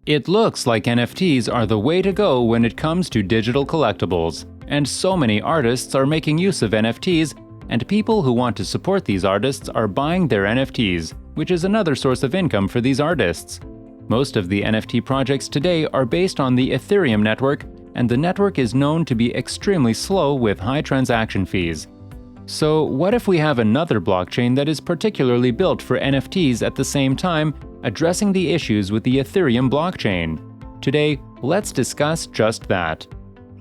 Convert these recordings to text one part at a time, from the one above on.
It looks like NFTs are the way to go when it comes to digital collectibles, and so many artists are making use of NFTs, and people who want to support these artists are buying their NFTs, which is another source of income for these artists. Most of the NFT projects today are based on the Ethereum network, and the network is known to be extremely slow with high transaction fees. So what if we have another blockchain that is particularly built for NFTs at the same time, addressing the issues with the Ethereum blockchain? Today, let's discuss just that.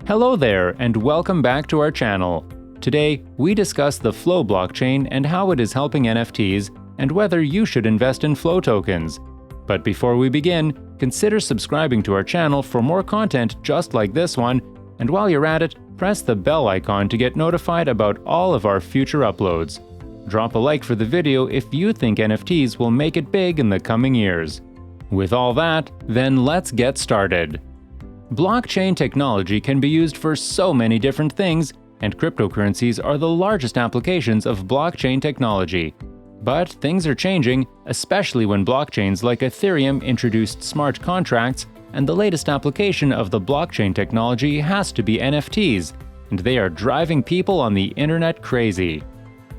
Hello there, and welcome back to our channel. Today, we discuss the Flow blockchain and how it is helping NFTs, and whether you should invest in Flow tokens. But before we begin, consider subscribing to our channel for more content just like this one, and while you're at it, press the bell icon to get notified about all of our future uploads. Drop a like for the video if you think NFTs will make it big in the coming years. With all that, then let's get started. Blockchain technology can be used for so many different things, and cryptocurrencies are the largest applications of blockchain technology. But things are changing, especially when blockchains like Ethereum introduced smart contracts, and the latest application of the blockchain technology has to be NFTs, and they are driving people on the internet crazy.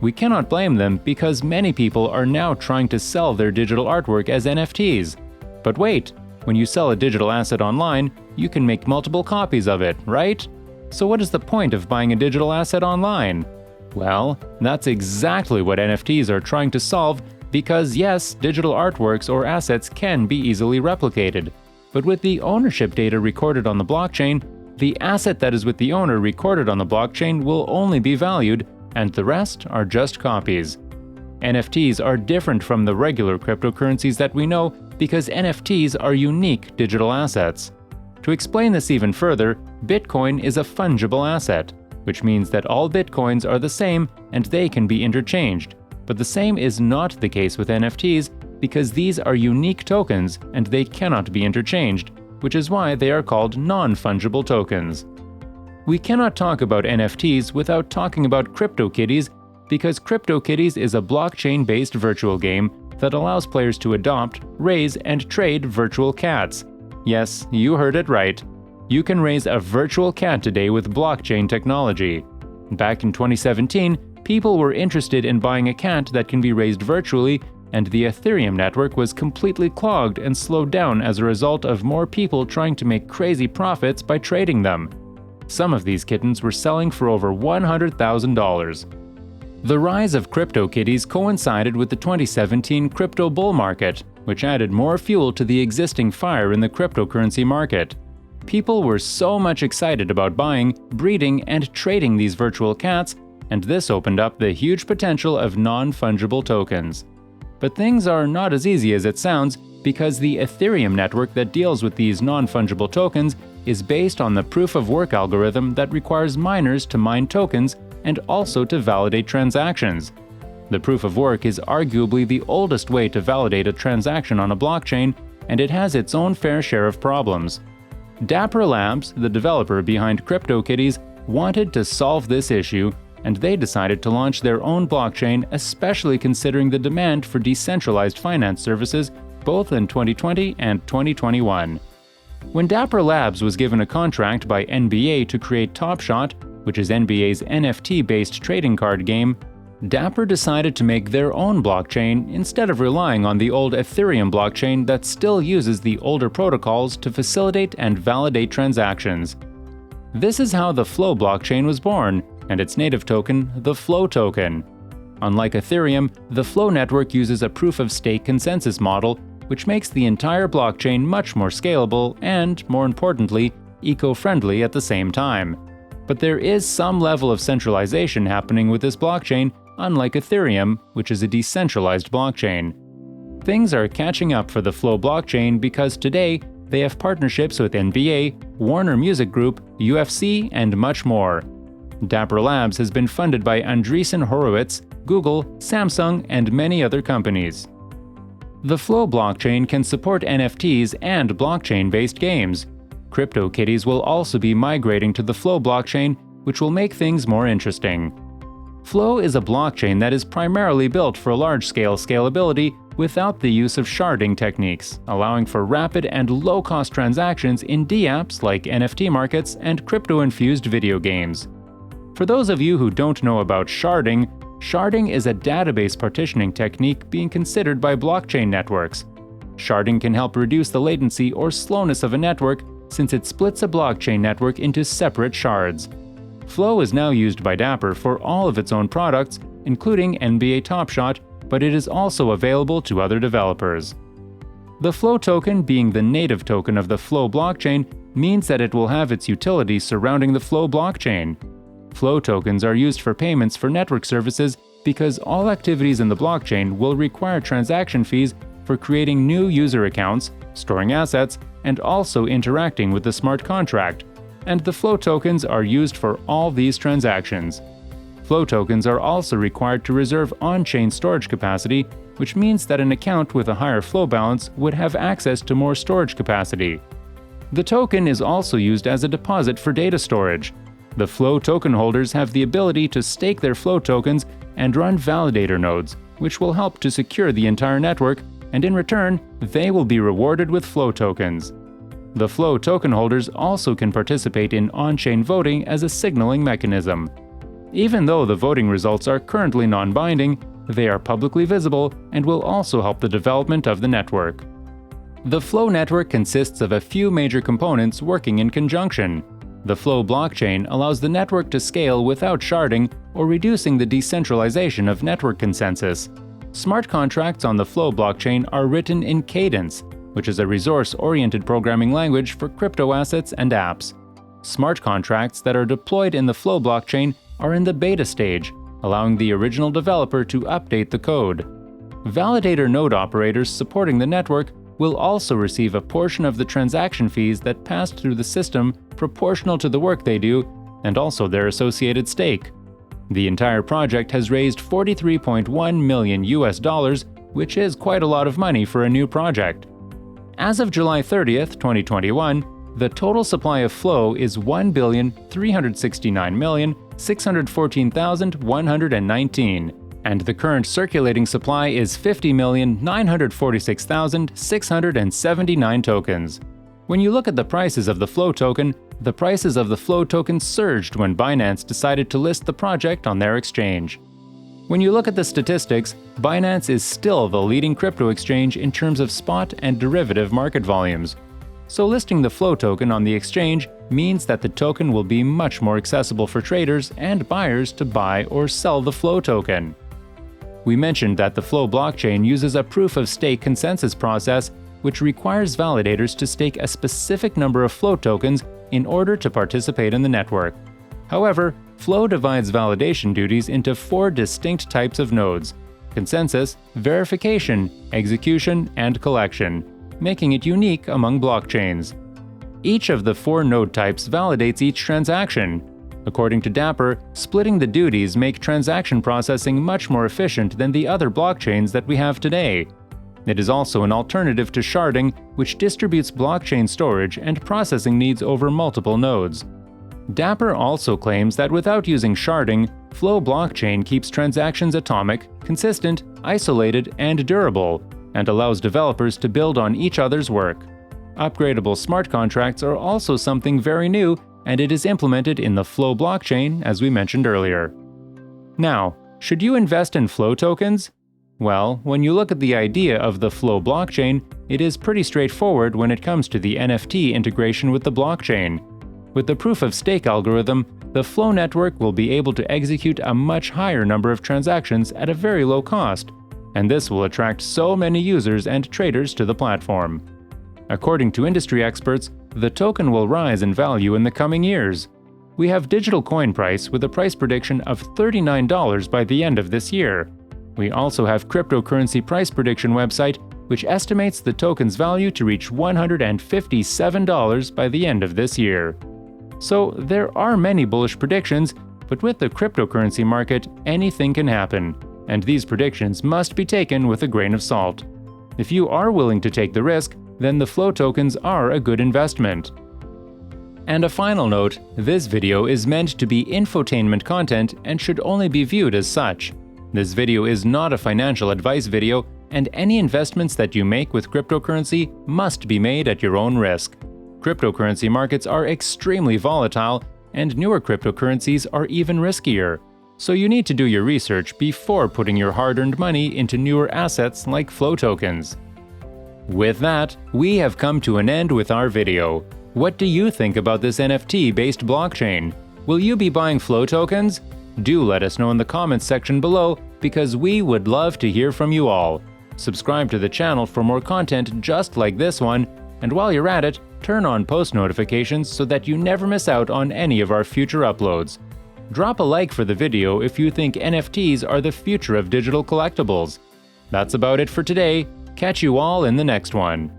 We cannot blame them because many people are now trying to sell their digital artwork as NFTs. But wait, when you sell a digital asset online, you can make multiple copies of it, right? So what is the point of buying a digital asset online? Well, that's exactly what NFTs are trying to solve because yes, digital artworks or assets can be easily replicated. But with the ownership data recorded on the blockchain, the asset that is with the owner recorded on the blockchain will only be valued, and the rest are just copies. NFTs are different from the regular cryptocurrencies that we know because NFTs are unique digital assets. To explain this even further, Bitcoin is a fungible asset, which means that all Bitcoins are the same and they can be interchanged. But the same is not the case with NFTs because these are unique tokens and they cannot be interchanged, which is why they are called non-fungible tokens. We cannot talk about NFTs without talking about CryptoKitties because CryptoKitties is a blockchain-based virtual game that allows players to adopt, raise, and trade virtual cats. Yes, you heard it right. You can raise a virtual cat today with blockchain technology. Back in 2017, people were interested in buying a cat that can be raised virtually, and the Ethereum network was completely clogged and slowed down as a result of more people trying to make crazy profits by trading them. Some of these kittens were selling for over $100,000. The rise of CryptoKitties coincided with the 2017 crypto bull market, which added more fuel to the existing fire in the cryptocurrency market. People were so much excited about buying, breeding, and trading these virtual cats, and this opened up the huge potential of non-fungible tokens. But things are not as easy as it sounds because the Ethereum network that deals with these non-fungible tokens is based on the proof-of-work algorithm that requires miners to mine tokens and also to validate transactions. The proof-of-work is arguably the oldest way to validate a transaction on a blockchain, and it has its own fair share of problems. Dapper Labs, the developer behind CryptoKitties, wanted to solve this issue, and they decided to launch their own blockchain, especially considering the demand for decentralized finance services both in 2020 and 2021. When Dapper Labs was given a contract by NBA to create Top Shot, which is NBA's NFT-based trading card game, Dapper decided to make their own blockchain instead of relying on the old Ethereum blockchain that still uses the older protocols to facilitate and validate transactions. This is how the Flow blockchain was born, and its native token, the Flow token. Unlike Ethereum, the Flow network uses a proof-of-stake consensus model, which makes the entire blockchain much more scalable and, more importantly, eco-friendly at the same time. But there is some level of centralization happening with this blockchain, unlike Ethereum, which is a decentralized blockchain. Things are catching up for the Flow blockchain because today they have partnerships with NBA, Warner Music Group, UFC, and much more. Dapper Labs has been funded by Andreessen Horowitz, Google, Samsung, and many other companies. The Flow blockchain can support NFTs and blockchain-based games. CryptoKitties will also be migrating to the Flow blockchain, which will make things more interesting. Flow is a blockchain that is primarily built for large-scale scalability, without the use of sharding techniques, allowing for rapid and low-cost transactions in dApps like NFT markets and crypto-infused video games. For those of you who don't know about sharding, sharding is a database partitioning technique being considered by blockchain networks. Sharding can help reduce the latency or slowness of a network since it splits a blockchain network into separate shards. Flow is now used by Dapper for all of its own products, including NBA Top Shot, but it is also available to other developers. The Flow token, being the native token of the Flow blockchain, means that it will have its utility surrounding the Flow blockchain. Flow tokens are used for payments for network services because all activities in the blockchain will require transaction fees for creating new user accounts, storing assets, and also interacting with the smart contract, and the Flow tokens are used for all these transactions. Flow tokens are also required to reserve on-chain storage capacity, which means that an account with a higher Flow balance would have access to more storage capacity. The token is also used as a deposit for data storage. The Flow token holders have the ability to stake their Flow tokens and run validator nodes, which will help to secure the entire network, and in return, they will be rewarded with Flow tokens. The Flow token holders also can participate in on-chain voting as a signaling mechanism. Even though the voting results are currently non-binding, they are publicly visible and will also help the development of the network. The Flow network consists of a few major components working in conjunction. The Flow blockchain allows the network to scale without sharding or reducing the decentralization of network consensus. Smart contracts on the Flow blockchain are written in Cadence, which is a resource-oriented programming language for crypto assets and apps. Smart contracts that are deployed in the Flow blockchain are in the beta stage, allowing the original developer to update the code. Validator node operators supporting the network will also receive a portion of the transaction fees that passed through the system proportional to the work they do, and also their associated stake. The entire project has raised $43.1 million, which is quite a lot of money for a new project. As of July 30th, 2021, the total supply of Flow is 1,369,614,119, and the current circulating supply is 50,946,679 tokens. When you look at the prices of the Flow token, the prices of the Flow token surged when Binance decided to list the project on their exchange. When you look at the statistics, Binance is still the leading crypto exchange in terms of spot and derivative market volumes. So listing the Flow token on the exchange means that the token will be much more accessible for traders and buyers to buy or sell the Flow token. We mentioned that the Flow blockchain uses a proof-of-stake consensus process, which requires validators to stake a specific number of Flow tokens in order to participate in the network. However, Flow divides validation duties into 4 distinct types of nodes: consensus, verification, execution, and collection, making it unique among blockchains. Each of the 4 node types validates each transaction. According to Dapper, splitting the duties make transaction processing much more efficient than the other blockchains that we have today. It is also an alternative to sharding, which distributes blockchain storage and processing needs over multiple nodes. Dapper also claims that without using sharding, Flow blockchain keeps transactions atomic, consistent, isolated, and durable, and allows developers to build on each other's work. Upgradable smart contracts are also something very new, and it is implemented in the Flow blockchain, as we mentioned earlier. Now, should you invest in Flow tokens? Well, when you look at the idea of the Flow blockchain, it is pretty straightforward when it comes to the NFT integration with the blockchain. With the proof-of-stake algorithm, the Flow network will be able to execute a much higher number of transactions at a very low cost, and this will attract so many users and traders to the platform. According to industry experts, the token will rise in value in the coming years. We have digital coin price with a price prediction of $39 by the end of this year. We also have cryptocurrency price prediction website, which estimates the token's value to reach $157 by the end of this year. So there are many bullish predictions, but with the cryptocurrency market, anything can happen, and these predictions must be taken with a grain of salt. If you are willing to take the risk, then the Flow tokens are a good investment. And a final note, this video is meant to be infotainment content and should only be viewed as such. This video is not a financial advice video, and any investments that you make with cryptocurrency must be made at your own risk. Cryptocurrency markets are extremely volatile, and newer cryptocurrencies are even riskier. So you need to do your research before putting your hard-earned money into newer assets like flow tokens. With that, we have come to an end with our video. What do you think about this NFT-based blockchain? Will you be buying flow tokens? Do let us know in the comments section below, because we would love to hear from you all. Subscribe to the channel for more content just like this one, and while you're at it, turn on post notifications so that you never miss out on any of our future uploads. Drop a like for the video if you think NFTs are the future of digital collectibles. That's about it for today. Catch you all in the next one.